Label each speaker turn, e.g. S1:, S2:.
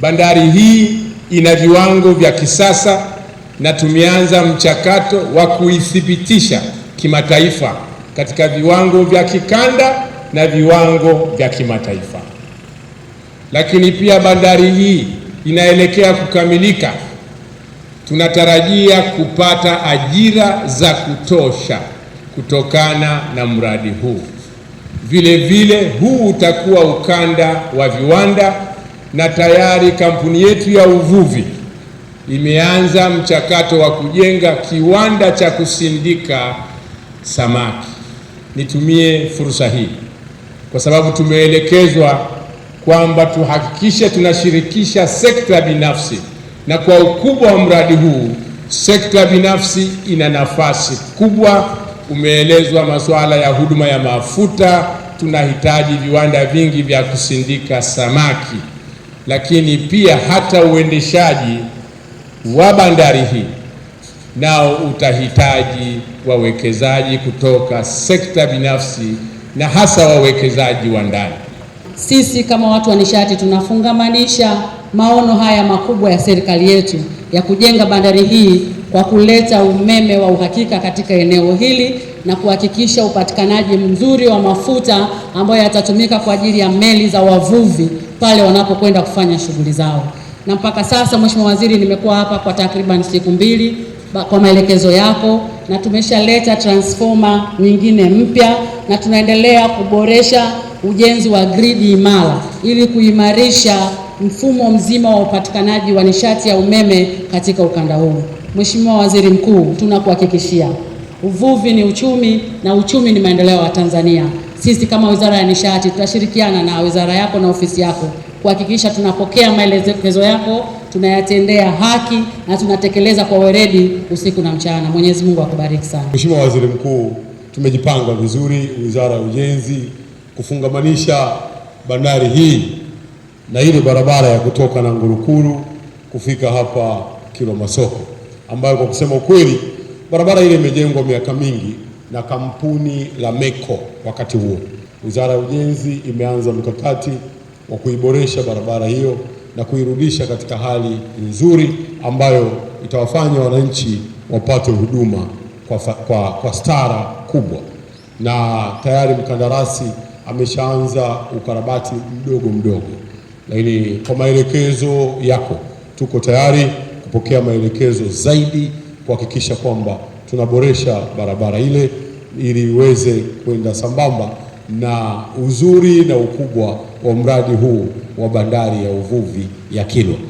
S1: Bandari hii ina viwango vya kisasa na tumeanza mchakato wa kuithibitisha kimataifa katika viwango vya kikanda na viwango vya kimataifa. Lakini pia bandari hii inaelekea kukamilika. Tunatarajia kupata ajira za kutosha kutokana na mradi huu. Vile vile huu utakuwa ukanda wa viwanda, na tayari kampuni yetu ya uvuvi imeanza mchakato wa kujenga kiwanda cha kusindika samaki. Nitumie fursa hii kwa sababu tumeelekezwa kwamba tuhakikishe tunashirikisha sekta binafsi, na kwa ukubwa wa mradi huu sekta binafsi ina nafasi kubwa. Umeelezwa masuala ya huduma ya mafuta, tunahitaji viwanda vingi vya kusindika samaki, lakini pia hata uendeshaji wa bandari hii nao utahitaji wawekezaji kutoka sekta binafsi na hasa wawekezaji wa ndani.
S2: Sisi kama watu wa nishati tunafungamanisha maono haya makubwa ya serikali yetu ya kujenga bandari hii kwa kuleta umeme wa uhakika katika eneo hili na kuhakikisha upatikanaji mzuri wa mafuta ambayo yatatumika kwa ajili ya meli za wavuvi pale wanapokwenda kufanya shughuli zao. Na mpaka sasa, Mheshimiwa Waziri, nimekuwa hapa kwa takriban siku 2 kwa maelekezo yako, na tumeshaleta transformer nyingine mpya na tunaendelea kuboresha ujenzi wa gridi imara ili kuimarisha mfumo mzima wa upatikanaji wa nishati ya umeme katika ukanda huu. Mheshimiwa Waziri Mkuu, tunakuhakikishia uvuvi ni uchumi na uchumi ni maendeleo ya Tanzania. Sisi kama Wizara ya Nishati tutashirikiana na wizara yako na ofisi yako kuhakikisha tunapokea maelekezo yako, tunayatendea haki na tunatekeleza kwa weledi usiku na mchana. Mwenyezi Mungu akubariki sana.
S3: Mheshimiwa Waziri Mkuu, tumejipanga vizuri Wizara ya Ujenzi kufungamanisha bandari hii na ile barabara ya kutoka na Ngurukuru kufika hapa Kilwa Masoko, ambayo kwa kusema ukweli barabara ile imejengwa miaka mingi na kampuni la MECO. Wakati huo Wizara ya Ujenzi imeanza mkakati wa kuiboresha barabara hiyo na kuirudisha katika hali nzuri ambayo itawafanya wananchi wapate huduma kwa stara kubwa, na tayari mkandarasi ameshaanza ukarabati mdogo mdogo, lakini kwa maelekezo yako tuko tayari kupokea maelekezo zaidi kuhakikisha kwamba tunaboresha barabara ile ili iweze kwenda sambamba na uzuri na ukubwa wa mradi huu wa bandari ya uvuvi ya Kilwa.